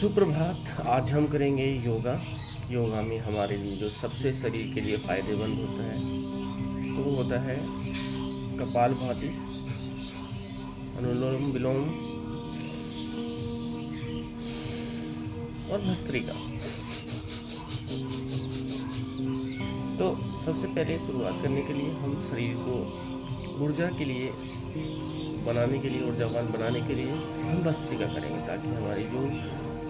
सुप्रभात। आज हम करेंगे योगा। योगा में हमारे लिए जो सबसे शरीर के लिए फ़ायदेमंद होता है वो होता है कपालभाति, अनुलोम विलोम और भस्त्रिका। तो सबसे पहले शुरुआत करने के लिए हम शरीर को ऊर्जा के लिए बनाने के लिए, ऊर्जावान बनाने के लिए हम भस्त्रिका करेंगे, ताकि हमारी जो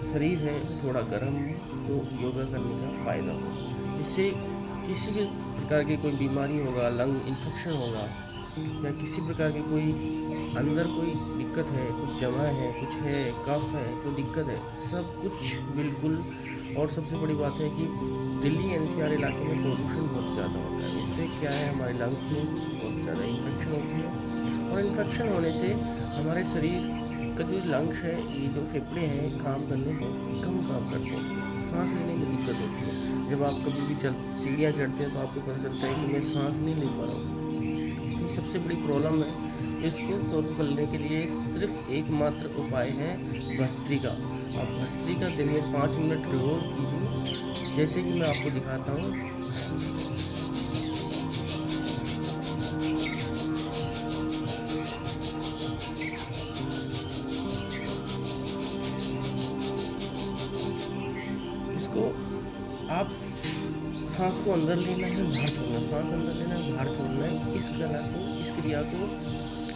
शरीर है थोड़ा गर्म हो, तो योगा करने का फ़ायदा हो। इससे किसी भी प्रकार की कोई बीमारी होगा, लंग इन्फेक्शन होगा या किसी प्रकार की कोई अंदर कोई दिक्कत है, कुछ जमा है, कुछ है, कफ है, कोई दिक्कत है, सब कुछ बिल्कुल। और सबसे बड़ी बात है कि दिल्ली एनसीआर इलाके में प्रदूषण बहुत ज़्यादा होता है। उससे क्या है, हमारे लंग्स में बहुत ज़्यादा इन्फेक्शन होती है और इन्फेक्शन होने से हमारे शरीर का जो लंग्स है, ये जो फेफड़े हैं, काम करने में कम काम करते हैं, सांस लेने में दिक्कत होती है। जब आप कभी भी सीढ़ियाँ चढ़ते हैं तो आपको पता चलता है कि मैं सांस नहीं ले पा रहा हूँ। ये सबसे बड़ी प्रॉब्लम है। इसको सॉल्व करने के लिए सिर्फ एकमात्र उपाय है भस्त्रिका। आप भस्त्रिका दिन में 5 मिनट रोज कीजिए, जैसे कि मैं आपको दिखाता हूँ। इसको आप सांस को अंदर लेना है, बाहर छोड़ना, सांस अंदर लेना है, बाहर छोड़ना है। इस कला को, इस क्रिया को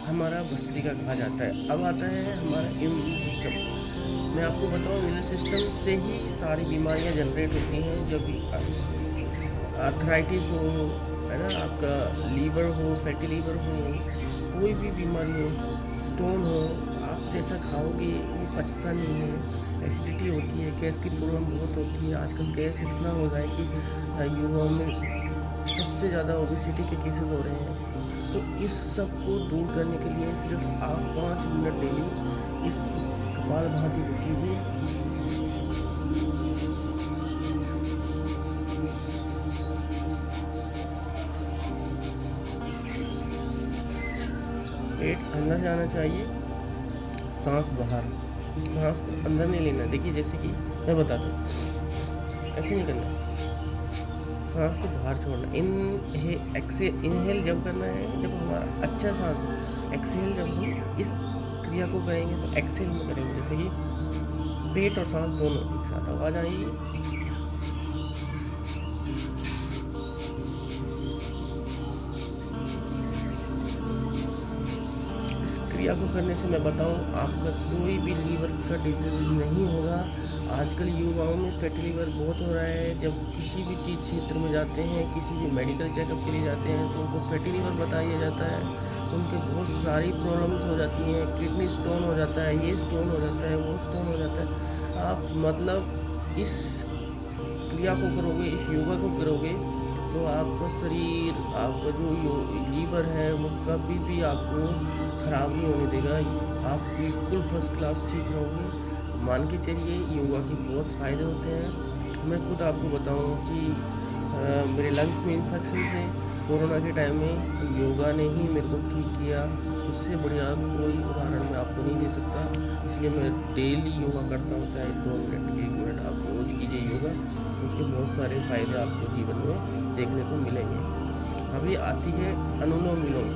हमारा भस्त्रिका कहा जाता है। अब आता है हमारा इम्यून सिस्टम। मैं आपको बताऊं, इम्यून सिस्टम से ही सारी बीमारियां जनरेट होती हैं। जब भी आर्थराइटिस हो, है ना, आपका लीवर हो, फैटी लीवर हो, कोई भी बीमारी हो, स्टोन हो, आप जैसा खाओगे वो पचता नहीं है, एसिडिटी होती है, गैस की प्रॉब्लम बहुत होती है। आजकल गैस इतना हो रहा है कि युवाओं में सबसे ज़्यादा ओबेसिटी के केसेस हो रहे हैं। तो इस सब को दूर करने के लिए सिर्फ आप 5 मिनट डेली इस कपालभाति को कीजिए। पेट अंदर जाना चाहिए, सांस बाहर, सांस को अंदर नहीं लेना। देखिए, जैसे कि मैं बताता हूँ, ऐसे नहीं करना, सांस को बाहर छोड़ना। इनहेल जब करना है, जब हमारा अच्छा सांस। एक्सहेल जब हम इस क्रिया को करेंगे तो एक्सहेल में करेंगे, जैसे कि पेट और सांस दोनों एक साथ। आवाज़ आएगी। इस क्रिया को करने से मैं बताऊं, आपका कोई भी लीवर का डिजीज नहीं होगा। आजकल युवाओं में फैटी लीवर बहुत हो रहा है। जब किसी भी चीज़ क्षेत्र में जाते हैं, किसी भी मेडिकल चेकअप के लिए जाते हैं, तो उनको फैटी लीवर बताया जाता है। उनके बहुत सारी प्रॉब्लम्स हो जाती हैं, किडनी स्टोन हो जाता है, ये स्टोन हो जाता है, वो स्टोन हो जाता है। आप मतलब इस क्रिया को करोगे, इस योगा को करोगे, तो आपका शरीर, आपका जो लीवर है, वो कभी भी आपको ख़राब नहीं होने देगा। आप बिल्कुल फर्स्ट क्लास ठीक रहोगे। मान के चलिए, योगा के बहुत फ़ायदे होते हैं। मैं खुद आपको बताऊं कि मेरे लंग्स में इन्फेक्शन थे कोरोना के टाइम में, योगा ने ही मेरे को ठीक किया। उससे बढ़िया कोई उदाहरण मैं आपको नहीं दे सकता। इसलिए मैं डेली योगा करता हूँ, चाहे 2 मिनट, 1 मिनट आप रोज़ कीजिए योगा। उसके बहुत सारे फ़ायदे आपको जीवन में देखने को मिलेंगे। अभी आती है अनुलोम विलोम।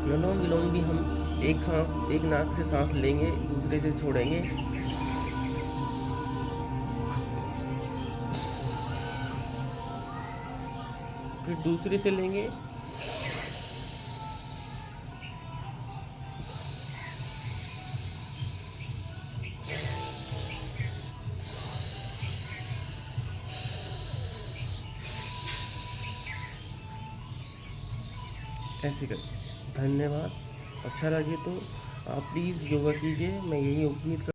अनुलोम विलोम भी हम एक नाक से सांस लेंगे, दूसरे से छोड़ेंगे। फिर दूसरे से लेंगे, ऐसे करें। धन्यवाद। अच्छा लगे तो आप प्लीज़ योगा कीजिए। मैं यही उम्मीद